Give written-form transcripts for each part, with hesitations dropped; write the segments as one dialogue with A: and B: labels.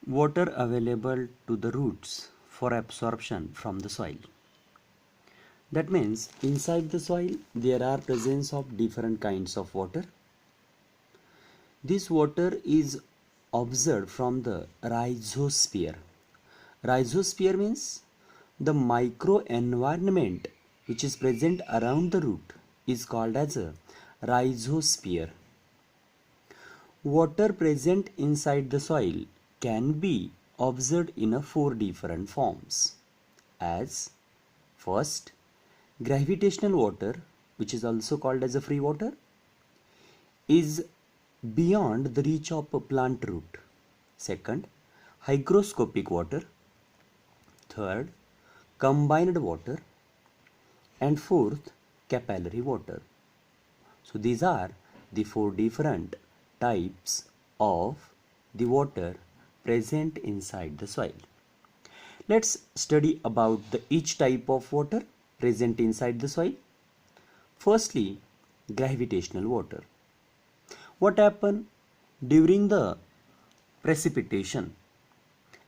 A: Water available to the roots for absorption from the soil. That means inside the soil there are presence of different kinds of water. This water is observed from the rhizosphere. Rhizosphere means the microenvironment which is present around the root is called as a rhizosphere. Water present inside the soil can be observed in four different forms. As first, gravitational water, which is also called as a free water, is beyond the reach of a plant root. Second, hygroscopic water. Third, combined water. And fourth, capillary water. So these are the four different types of the water present inside the soil. Let's study about each type of water present inside the soil. Firstly, gravitational water. What happened during the precipitation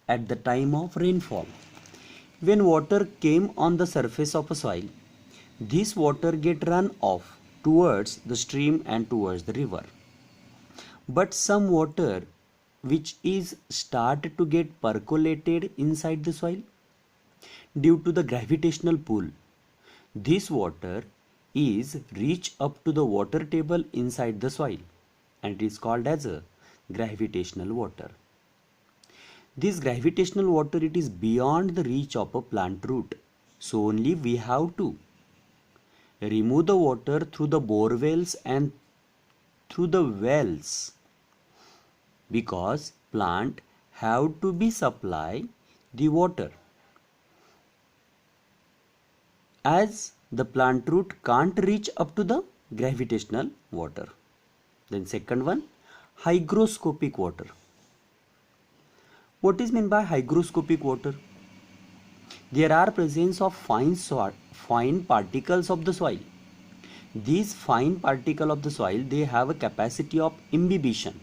A: at the time of rainfall? When water came on the surface of a soil, this water get run off towards the stream and towards the river. But some water which is started to get percolated inside the soil due to the gravitational pull. This water is reach up to the water table inside the soil and it is called as a gravitational water. This gravitational water, it is beyond the reach of a plant root. So only we have to remove the water through the bore wells and through the wells, because plant have to be supply the water. As the plant root can't reach up to the gravitational water. Then second one, hygroscopic water. What is meant by hygroscopic water? There are presence of fine particles of the soil. These fine particles of the soil, they have a capacity of imbibition.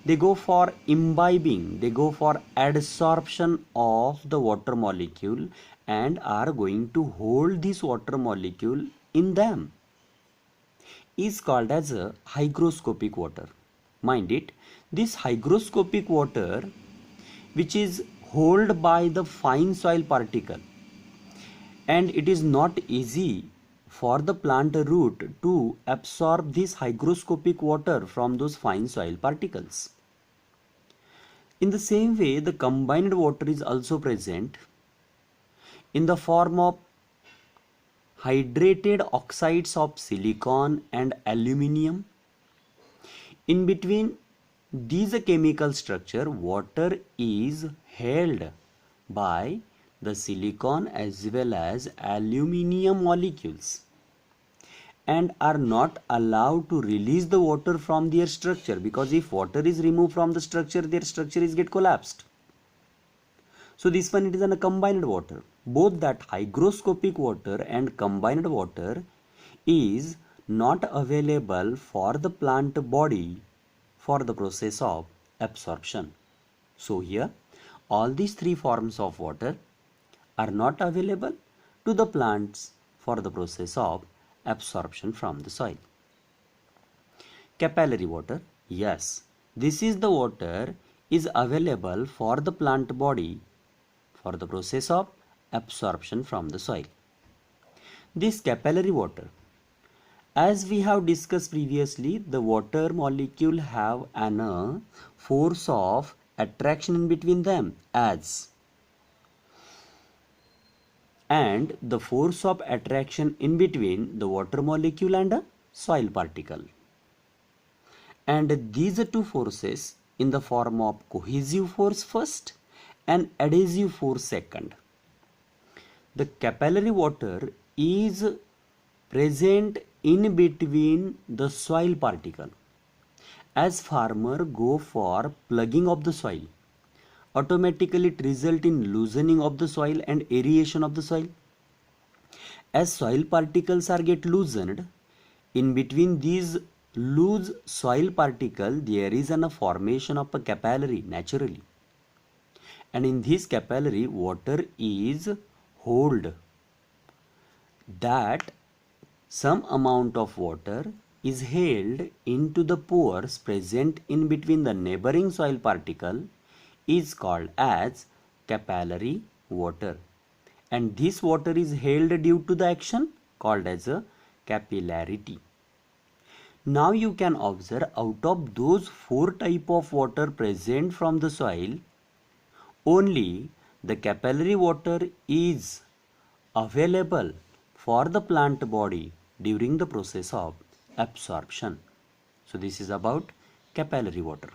A: They go for imbibing, they go for adsorption of the water molecule and are going to hold this water molecule in them. Is called as a hygroscopic water. Mind it, this hygroscopic water which is held by the fine soil particle, and it is not easy for the plant root to absorb this hygroscopic water from those fine soil particles. In the same way, the combined water is also present in the form of hydrated oxides of silicon and aluminium. In between these chemical structure, water is held by the silicon as well as aluminium molecules and are not allowed to release the water from their structure, because if water is removed from the structure, their structure is get collapsed. So this one, it is a combined water. Both that hygroscopic water and combined water is not available for the plant body for the process of absorption. So here all these three forms of water are not available to the plants for the process of absorption from the soil. Capillary water, yes, this is the water is available for the plant body for the process of absorption from the soil. This capillary water, as we have discussed previously, the water molecule have an force of attraction in between them and the force of attraction in between the water molecule and a soil particle. And these two forces in the form of cohesive force first and adhesive force second. The capillary water is present in between the soil particle. As farmer go for plugging of the soil, automatically it result in loosening of the soil and aeration of the soil. As soil particles are get loosened, in between these loose soil particle there is a formation of a capillary naturally. and in this capillary water is held, that some amount of water is held into the pores present in between the neighboring soil particle is called as capillary water, and this water is held due to the action called as a capillarity. Now you can observe, out of those 4 types of water present from the soil, only the capillary water is available for the plant body during the process of absorption. So this is about capillary water.